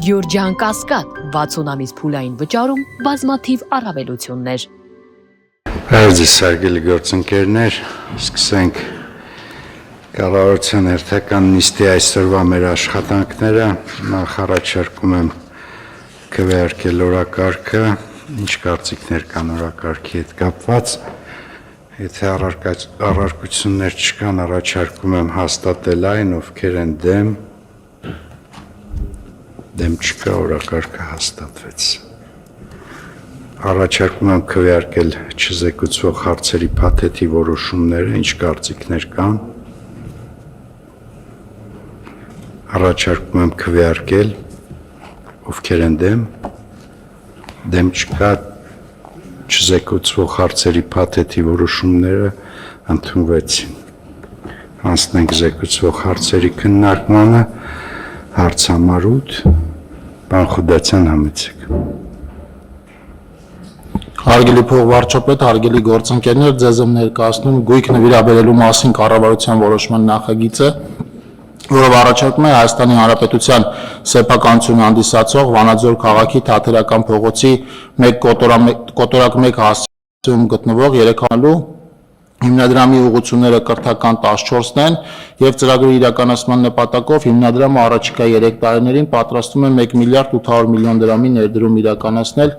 Գյորջյան Կասկադ 60 ամիս փուլային վճարում բազմաթիվ առավելություններ։ Ձեզ հարգելի գործընկերներ, սկսենք կառավարության հերթական նիստի այսօրվա մեր աշխատանքները։ Նախ առաջարկում եմ քվեարկել օրակարգը, ինչ կարծիքներ կան օրակարգի հետ կապված։ Եթե առարկություններ չկան, առաջարկում եմ հաստատել այն, ովքեր են դեմ չկա, օրակարգը հաստատվեց։ Առաջարկում եմ քվեարկել չզեկուցվող հարցերի փաթեթի որոշումները, ինչ կարծիքներ կան։ Առաջարկում եմ քվեարկել, ովքեր են դեմ չկա, չզեկուցվող հարցերի փաթեթի որոշումները ընդունվեցին։ Անցնենք զեկուցվող հարցերի քննարկմանը, հարց համար 8, պարոն Խուդացյան, համեցեք։ Հարգելի փոխվարչապետ, հարգելի գործընկերներ, ձեզ եմ ներկայացնում գույք նվիրաբերելու մասին կառավարության որոշման նախագիծը, որով առաջարկում է Հայաստանի Հանրապետության սեփականություն հանդիսացող Վանաձոր քաղաքի Թատերական փողոցի 1/1 հասցեում գտնվող 3 հիմնադրամի ուղղությունները կրթական 14-ն են եւ ծրագրի իրականացման նպատակով հիմնադրամը առաջիկա 3 տարիներին պատրաստվում է 1 միլիարդ 800 միլիոն դրամի ներդրում իրականացնել,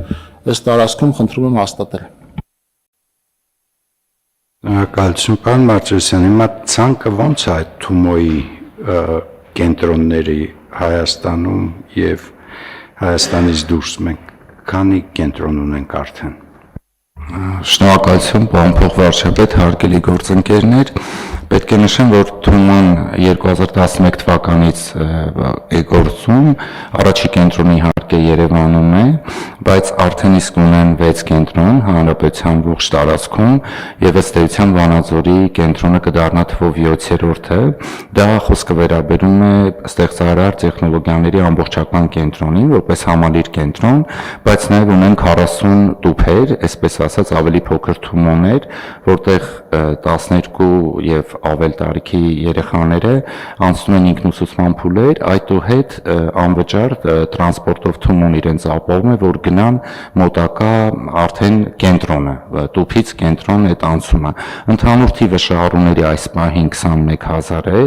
ըստ տարածքում խնդրում եմ հաստատել։ Շնորհակալություն, պարոն Մարտիրոսյան, հիմա ցանկը ո՞նց է այդ Թումոյի կենտրոնների Հայաստանում եւ Հայաստանից դուրս մենք քանի կենտրոն ունենք արդեն։ Շնորհակալություն, պարոն փոխվարչապետ, հարգելի գործընկերներ, պետք է նշեմ, որ Թումոն 2011 թվականից է գործում, առաջի կենտրոնը իհարկե Երևանում է, բայց արդեն իսկ ունեն 6 կենտրոն հանրապետության ողջ տարածքում եւ ըստ էության Վանաձորի կենտրոնը կդառնա թվով 7-րդը, դա խոսքը վերաբերում է ստեղծարար տեխնոլոգիաների ամբողջական կենտրոնին, որպես համալիր կենտրոն, բայց նաեւ ունեն 40 տուփեր, այսպես ասած ավելի փոքր Թումոներ, որտեղ 12 եւ ավել տարիքի երեխաները անցնում են ինքնուսուցման փուլեր, այդուհետ անվճար տրանսպորտով Թումոն իրենց ապահովում է, որ գնան մոտակա արդեն կենտրոնը, տուփից կենտրոն այդ անցումը։ Ընդհանուր թիվը շահառուների այս պահին 21000 է,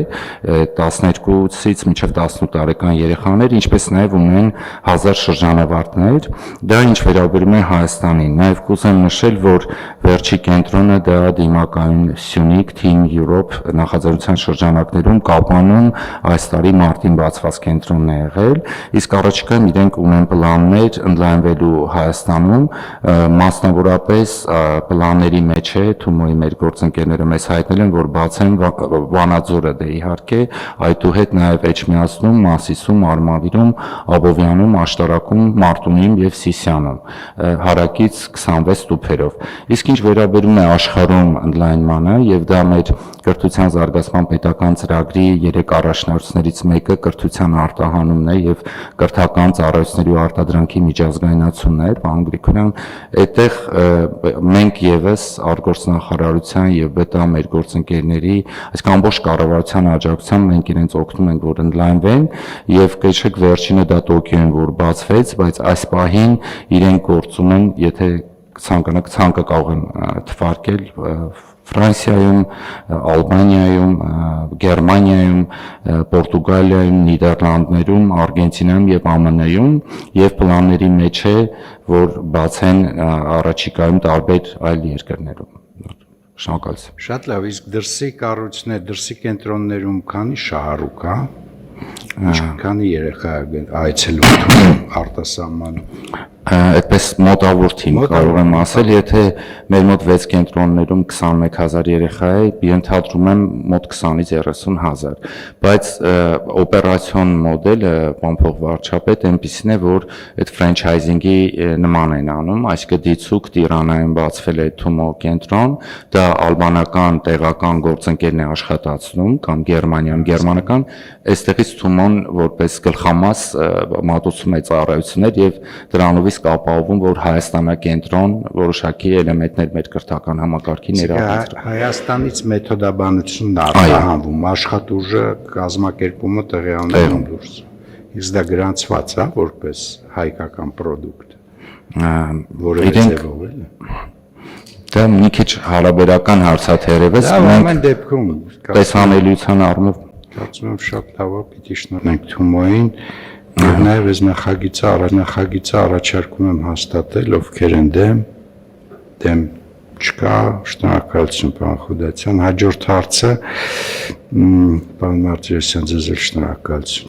12-ից մինչև 18 տարեկան երեխաներ, ինչպես նաեւ ունեն 1000 շրջանավարտներ, դա ինչ վերաբերում է Հայաստանին։ Նաեւ կուզեմ նշել, որ վերջի կենտրոնը դա դիմակայուն Սյունիք, Team Europe նախաձեռնության շրջանակներում Կապանում այս տարի մարտին բացված կենտրոնն է եղել, իսկ առաջիկայում իրենք ունեն պլաններ ընդլայնվելու Հայաստանում, մասնավորապես պլանների մեջ է Թումոյի մեր գործընկերները մեզ հայտնել են, որ բացեն Վանաձորը դե իհարկե, այդուհետ նաև Էջմիածնում, Մասիսում, Արմավիրում, Աբովյանում, Աշտարակում, Մարտունիում եւ Սիսիանում, հարակից 26 տուփերով։ Իսկ ինչ վերաբերում է աշխարհում ընդլայնմանը, եւ դա մեր կրթության զարգացման պետական ծրագրի 3 առաջնորդներից մեկը կրթության արտահանումն է եւ կրթական ծառայությունների ու արտադրանքի միջազգայնացումն է, պարոն Գրիգորյան, այդտեղ մենք եւս արտգործնախարարության եւ ԲՏԱ մեր գործընկերների, այսինքն ամբողջ կառավարության աջակցությամբ մենք իրենց օգնում ենք, որ ընդլայնվեն եւ կհիշեք վերջինը դա Տոկիոյում որ բացվեց, բայց այս պահին իրենք գործում են, եթե ցանկանաք ցանկը կարող են թվարկել Ֆրանսիայում, Ալբանիայում, Գերմանիայում, Պորտուգալիայում, Նիդերլանդներում, Արգենտինայում եւ ԱՄՆ-ում եւ պլանների մեջ է, որ բացեն առաջիկայում տարբեր այլ երկրներում։ Շնորհակալություն։ Շատ լավ, իսկ դրսի կառույցներ, դրսի կենտրոններում քանի շահառու կա։ Քանի երեխա այցելում արտասահմանում։ Այդպես մոտավոր թիմ կարող եմ ասել, եթե մեր մոտ 6 կենտրոններում 21000 երեխա է, ենթադրում եմ մոտ 20-ից 30000, բայց օպերացիոն մոդելը, պարոն փոխվարչապետ, այնպիսին է, որ այդ ֆրանչայզինգի նման են անում, այսինքն դիցուկ Տիրանայում բացվել է Թումո կենտրոն, դա ալբանական տեղական գործընկերն է աշխատացնում, կամ Գերմանիայում գերմանական, այստեղից Թումոն որպես գլխամաս մատուցում է ծառայություններ եւ դրանով ապահովում, որ Հայաստանակենտրոն որոշակի էլեմենտներ մեր կրթական համակարգի ներառված։ Հայաստանից մեթոդաբանությունն արտահանվում, աշխատուժը կազմակերպումը տեղի ունենում դուրս։ Իսկ դա գրանցված է որպես հայկական product, որը իրենք ձևով է։ դա մի քիչ հարաբերական հարց է թերևս, Դա ամեն դեպքում տեսանելիության առումով կարծում եմ շատ լավ է, պիտի շնորհենք Թումոյին, եւ նաեւ այս նախագիծը առաջարկում եմ հաստատել, ովքեր են դեմ չկա, շնորհակալություն պարոն Խուդացյան, հաջորդ հարցը, պարոն Մարտիրոսյան, ձեզ էլ շնորհակալություն։